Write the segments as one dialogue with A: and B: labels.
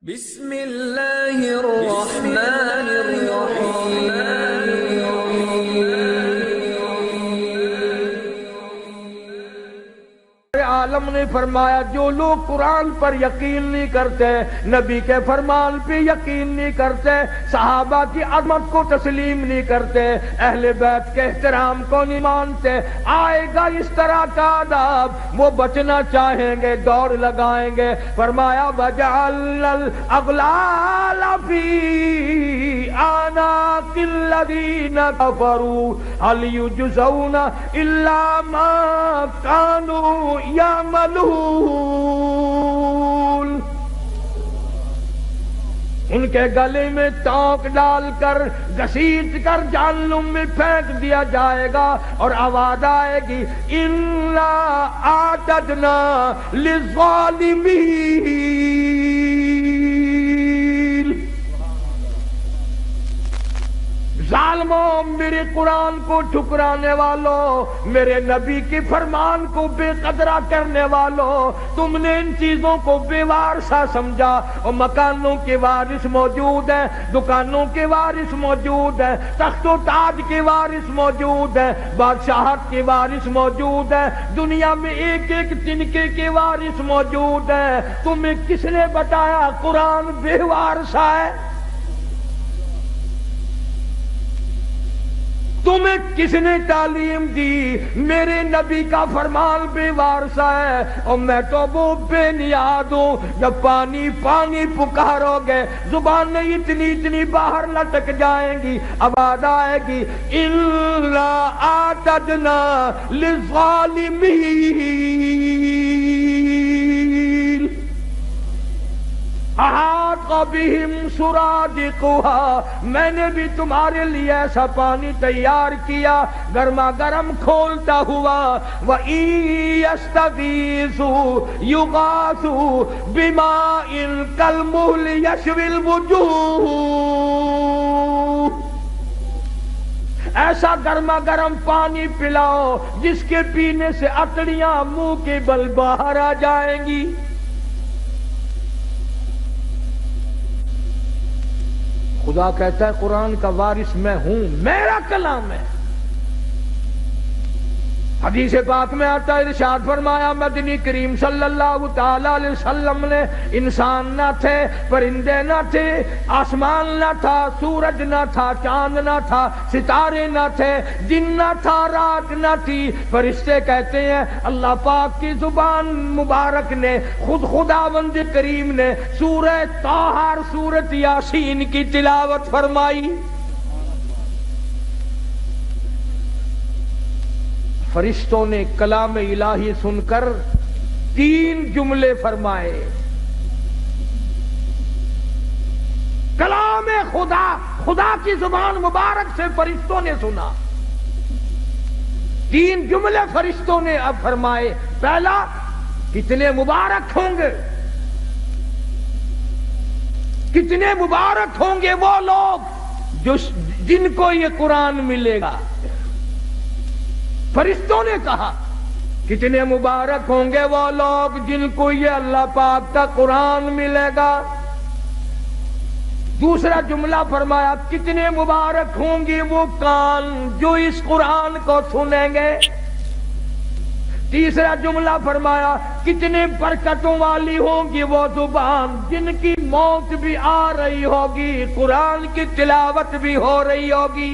A: بسم اللہ الرحمن الرحیم۔
B: عالم نے فرمایا جو لوگ قرآن پر یقین نہیں کرتے، نبی کے فرمان پہ یقین نہیں کرتے، صحابہ کی عظمت کو تسلیم نہیں کرتے، اہل بیت کے احترام کو نہیں مانتے، آئے گا اس طرح کا عذاب، وہ بچنا چاہیں گے دوڑ لگائیں گے۔ فرمایا وَجَعَلْنَا الْأَغْلَالَ فِي أَعْنَاقِ الَّذِينَ كَفَرُوا هَلْ يُجْزَوْنَ إِلَّا مَا كَانُوا يَعْمَلُونَ۔ ان کے گلے میں ٹانک ڈال کر گھسیٹ کر جہنم میں پھینک دیا جائے گا، اور آواز آئے گی اِنَّا أَعْتَدْنَا لِلظَّالِمِينَ۔ ظالموں، میرے قرآن کو ٹھکرانے والوں، میرے نبی کے فرمان کو بے قدرہ کرنے والوں، تم نے ان چیزوں کو بے وارثہ سمجھا، اور مکانوں کے وارث موجود ہیں، دکانوں کے وارث موجود ہیں، تخت و تاج کے وارث موجود ہیں، بادشاہت کے وارث موجود ہیں، دنیا میں ایک ایک تنکے کے وارث موجود ہیں۔ تمہیں کس نے بتایا قرآن بے وارثہ ہے؟ تمہیں کس نے تعلیم دی؟ میرے نبی کا فرمان بے وارثہ ہے، اور میں تو وہ بے نیاز ہوں۔ جب پانی پانی پکارو گے زبانیں اتنی باہر لٹک جائیں گی، آواز آئے گی اِنَّا أَعْتَدْنَا لِلظَّالِمِينَ احاط بہم سرادقها۔ میں نے بھی تمہارے لیے ایسا پانی تیار کیا، گرما گرم کھولتا ہوا۔ وَإِن يَسْتَغِيثُوا يُغَاثُوا بِمَاءٍ كَالْمُهْلِ يَشْوِي الْوُجُوهَ۔ ایسا گرما گرم پانی پلاؤ جس کے پینے سے اٹڑیاں منہ کے بل باہر آ جائیں گی۔ خدا کہتا ہے قرآن کا وارث میں ہوں، میرا کلام ہے۔ حدیث پاک میں آتا ہے، ارشاد فرمایا مدنی کریم صلی اللہ تعالی علیہ وسلم نے انسان نہ تھے، پرندے نہ تھے، آسمان نہ تھا، سورج نہ تھا، چاند نہ تھا، ستارے نہ تھے، دن نہ تھا، رات نہ تھی، فرشتے کہتے ہیں اللہ پاک کی زبان مبارک نے، خود خداوند کریم نے سورہ طٰہٰ اور سورۃ یاسین کی تلاوت فرمائی۔ فرشتوں نے کلام الہی سن کر 3 جملے فرمائے۔ کلام خدا کی زبان مبارک سے فرشتوں نے سنا، 3 جملے فرشتوں نے اب فرمائے۔ پہلا، کتنے مبارک ہوں گے، کتنے مبارک ہوں گے وہ لوگ جن کو یہ قرآن ملے گا۔ فرشتوں نے کہا کتنے مبارک ہوں گے وہ لوگ جن کو یہ اللہ پاک کا قرآن ملے گا۔ دوسرا جملہ فرمایا کتنے مبارک ہوں گی وہ کان جو اس قرآن کو سنیں گے۔ تیسرا جملہ فرمایا کتنے برکتوں والی ہوں گی وہ زبان جن کی موت بھی آ رہی ہوگی، قرآن کی تلاوت بھی ہو رہی ہوگی۔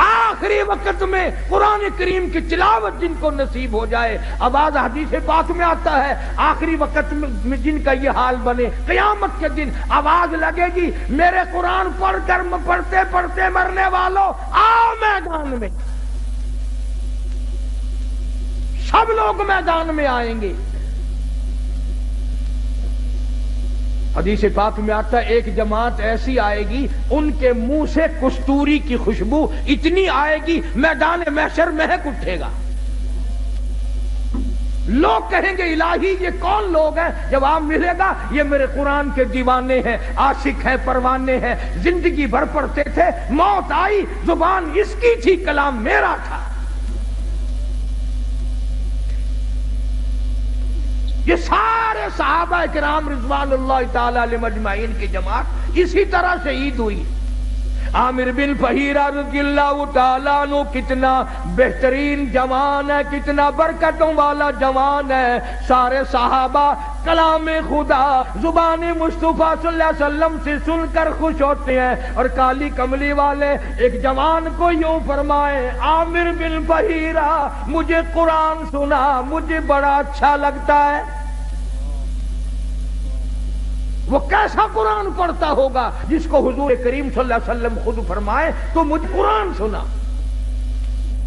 B: آخری وقت میں قرآن کریم کی تلاوت جن کو نصیب ہو جائے، آواز حدیث پاک میں آتا ہے آخری وقت میں جن کا یہ حال بنے، قیامت کے دن آواز لگے گی میرے قرآن پڑھ کر پڑھتے پڑھتے مرنے والوں آؤ میدان میں۔ سب لوگ میدان میں آئیں گے۔ حدیث پاک میں آتا ہے ایک جماعت ایسی آئے گی ان کے منہ سے کستوری کی خوشبو اتنی آئے گی میدان محشر مہک اٹھے گا۔ لوگ کہیں گے الہی یہ کون لوگ ہیں؟ جواب ملے گا یہ میرے قرآن کے دیوانے ہیں، عاشق ہیں، پروانے ہیں، زندگی بھر پڑھتے تھے، موت آئی زبان اس کی تھی، کلام میرا تھا۔ یہ سارے سارے صحابہ کرام رضوان اللہ تعالی علیہم اجمعین کی جماعت اسی طرح شہید ہوئی۔ عامر بن فہیرہ رضی اللہ تعالیٰ عنہ کتنا بہترین جوان ہے، کتنا برکتوں والا جوان ہے۔ سارے صحابہ کلام خدا زبان مصطفیٰ صلی اللہ علیہ وسلم سے سن کر خوش ہوتے ہیں، اور کالی کملی والے ایک جوان کو یوں فرمائے، عامر بن فہیرہ مجھے قرآن سنا، مجھے بڑا اچھا لگتا ہے۔ وہ کیسا قرآن پڑھتا ہوگا جس کو حضور کریم صلی اللہ علیہ وسلم خود فرمائے تو مجھے قرآن سنا۔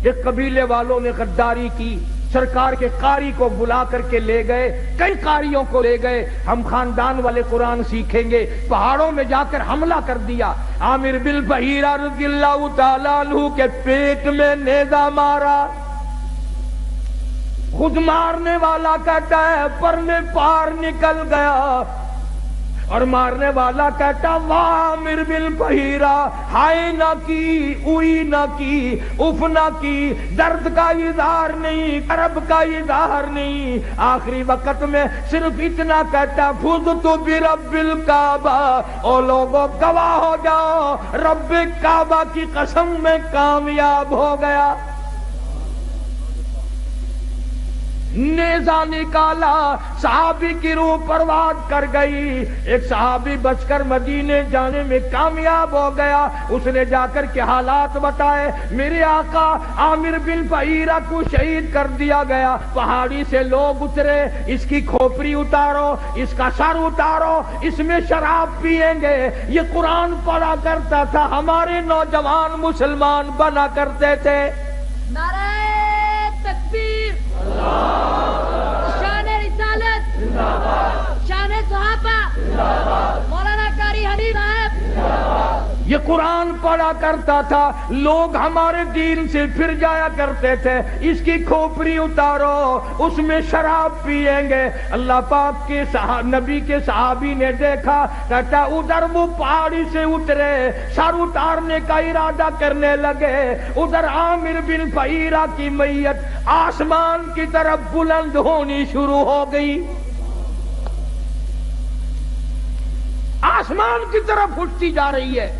B: ایک قبیلے والوں نے غداری کی، سرکار کے قاری کو بلا کر کے لے گئے، کئی قاریوں کو لے گئے، ہم خاندان والے قرآن سیکھیں گے، پہاڑوں میں جا کر حملہ کر دیا۔ عامر بن فہیرہ رضی اللہ تعالیٰ عنہ کے پیٹ میں نیزہ مارا، خود مارنے والا کہتا ہے پر میں پار نکل گیا، اور مارنے والا کہتا واہ عامر بن فہیرہ، ہائے نہ کی، اوئی نہ کی، اف نہ کی، درد کا اظہار نہیں، کرب کا اظہار نہیں، آخری وقت میں صرف اتنا کہتا فزت برب الکعبہ، او لوگوں گواہ ہو جاؤ رب کعبہ کی قسم میں کامیاب ہو گیا۔ نیزہ نکالا، صحابی کی روح پرواز کر گئی، ایک صحابی بچ کر مدینے جانے میں کامیاب ہو گیا۔ اس نے جا کر کے حالات بتائے، میرے آقا عامر بن فہیرہ کو شہید کر دیا گیا، پہاڑی سے لوگ اترے، اس کی کھوپڑی اتارو، اس کا سر اتارو، اس میں شراب پیئیں گے۔ یہ قرآن پڑھا کرتا تھا، ہمارے نوجوان مسلمان بنا کرتے تھے۔
C: نعرہ تکبیر، شان رسالت، شان صحابہ، مولانا قاری حنیف صاحب،
B: یہ قرآن پڑھا کرتا تھا، لوگ ہمارے دین سے پھر جایا کرتے تھے، اس کی کھوپڑی اتارو، اس میں شراب پیئیں گے۔ اللہ پاک کے نبی کے صحابی نے دیکھا، کہتا ادھر وہ پہاڑی سے اترے، سر اتارنے کا ارادہ کرنے لگے، ادھر عامر بن فہیرہ کی میت آسمان کی طرف بلند ہونی شروع ہو گئی، آسمان کی طرف اٹھتی جا رہی ہے۔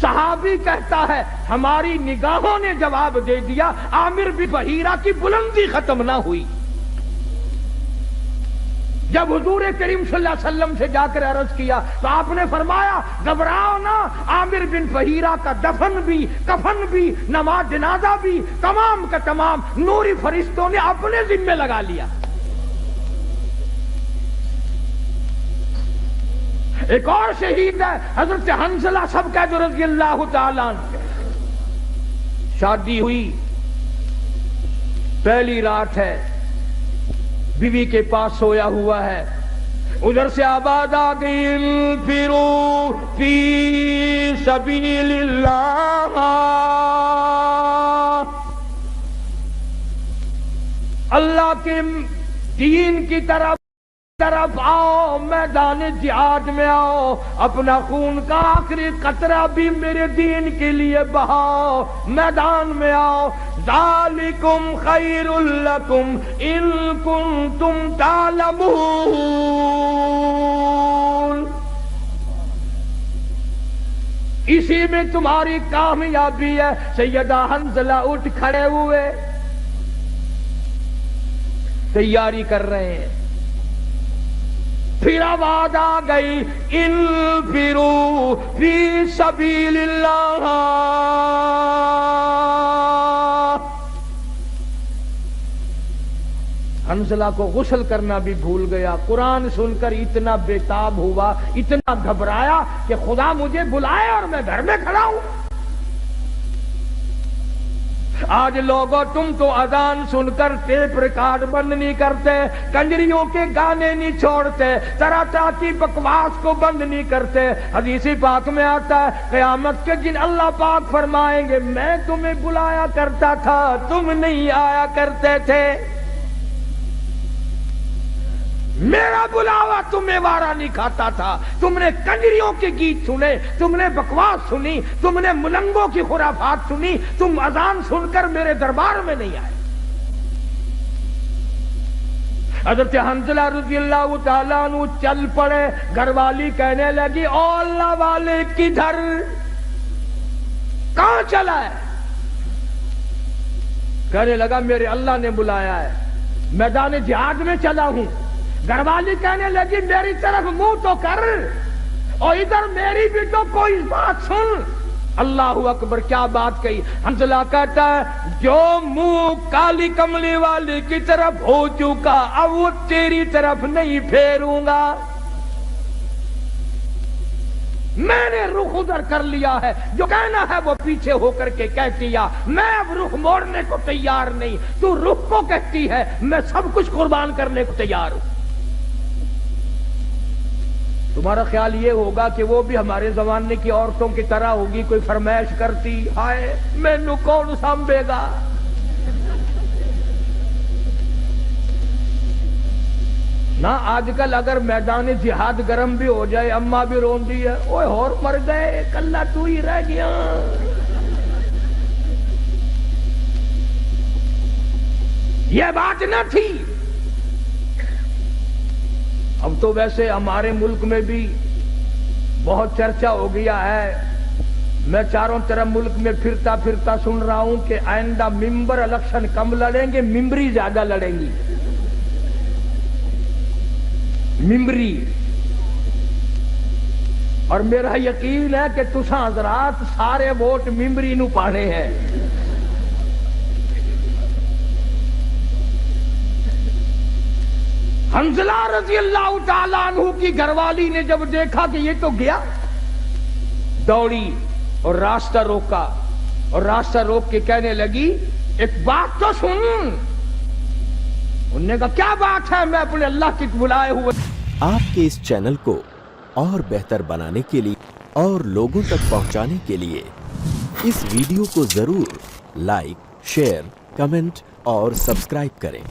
B: صحابی کہتا ہے ہماری نگاہوں نے جواب دے دیا، عامر بن فہیرہ کی بلندی ختم نہ ہوئی۔ جب حضور کریم صلی اللہ علیہ وسلم سے جا کر عرض کیا تو آپ نے فرمایا گھبراؤ نہ، عامر بن فہیرہ کا دفن بھی، کفن بھی، نماز جنازہ بھی تمام کا تمام نوری فرشتوں نے اپنے ذمہ لگا لیا۔ ایک اور شہید ہے حضرت حنظلہ سبکت رضی اللہ تعالیٰ عنہ، شادی ہوئی، پہلی رات ہے، بیوی کے پاس سویا ہوا ہے، ادھر سے آواز آ گئی انفروا فی سبیل اللہ، اللہ کے دین کی طرف آؤ، میدان جہاد میں آؤ، اپنا خون کا آخری قطرہ بھی میرے دین کے لیے بہاؤ، میدان میں آؤ۔ ذالکم خیر لکم ان کنتم تعلمون، اسی میں تمہاری کامیابی ہے۔ سیدہ حنظلہ اٹھ کھڑے ہوئے، تیاری کر رہے ہیں، پھر آواز آ گئی انفروا فی سبیل اللہ، حنظلہ کو غسل کرنا بھی بھول گیا، قرآن سن کر اتنا بےتاب ہوا، اتنا گھبرایا کہ خدا مجھے بلائے اور میں گھر میں کھڑا ہوں۔ آج لوگوں تم تو اذان سن کر ٹیپ ریکارڈ بند نہیں کرتے، کنجریوں کے گانے نہیں چھوڑتے، طرح طرح کی بکواس کو بند نہیں کرتے۔ حدیث پاک میں آتا ہے قیامت کے دن اللہ پاک فرمائیں گے میں تمہیں بلایا کرتا تھا، تم نہیں آیا کرتے تھے، میرا بلاوا تمہیں وارا نہیں کھاتا تھا، تم نے کنجریوں کے گیت سنے، تم نے بکواس سنی، تم نے ملنگوں کی خرافات سنی، تم اذان سن کر میرے دربار میں نہیں آئے۔ حضرت حنظلہ رضی اللہ تعالیٰ عنہ چل پڑے. گھر والی کہنے لگی او اللہ والے کدھر, کہاں چلا ہے؟ کہنے لگا میرے اللہ نے بلایا ہے, میدان جہاد میں چلا ہوں. گھر والی کہنے لگی میری طرف منہ تو کر, اور ادھر میری بھی تو کوئی بات سن. اللہ اکبر, کیا بات کہی. حنظلہ کہتا ہے جو منہ کالی کملی والی کی طرف ہو چکا اب وہ تیری طرف نہیں پھیروں گا. میں نے رخ ادھر کر لیا ہے, جو کہنا ہے وہ پیچھے ہو کر کے کہتی ہے. میں اب رخ موڑنے کو تیار نہیں, تو رخ کو کہتی ہے میں سب کچھ قربان کرنے کو تیار ہوں. تمہارا خیال یہ ہوگا کہ وہ بھی ہمارے زمانے کی عورتوں کی طرح ہوگی, کوئی فرمائش کرتی ہائے مینو کون سنبھے گا. نہ آج کل اگر میدان جہاد گرم بھی ہو جائے اماں بھی روندی ہے, اوے اور مر گئے کلہ تو ہی رہ گیا. یہ بات نہ تھی. اب تو ویسے ہمارے ملک میں بھی بہت چرچا ہو گیا ہے. میں چاروں طرف ملک میں پھرتا پھرتا سن رہا ہوں کہ آئندہ ممبر الیکشن کم لڑیں گے, ممبری زیادہ لڑیں گی. ممبری. اور میرا یقین ہے کہ تساں حضرات سارے ووٹ ممبری نو پانے ہیں. حنظلہ رضی اللہ تعالیٰ عنہ کی گھر والی نے جب دیکھا کہ یہ تو گیا, دوڑی اور راستہ روکا, اور راستہ روک کے کہنے لگی ایک بات تو سن. انہوں نے کہا کیا بات ہے؟ میں اپنے اللہ کی بلائے ہوئے.
D: آپ کے اس چینل کو اور بہتر بنانے کے لیے اور لوگوں تک پہنچانے کے لیے اس ویڈیو کو ضرور لائک, شیئر, کمنٹ اور سبسکرائب کریں.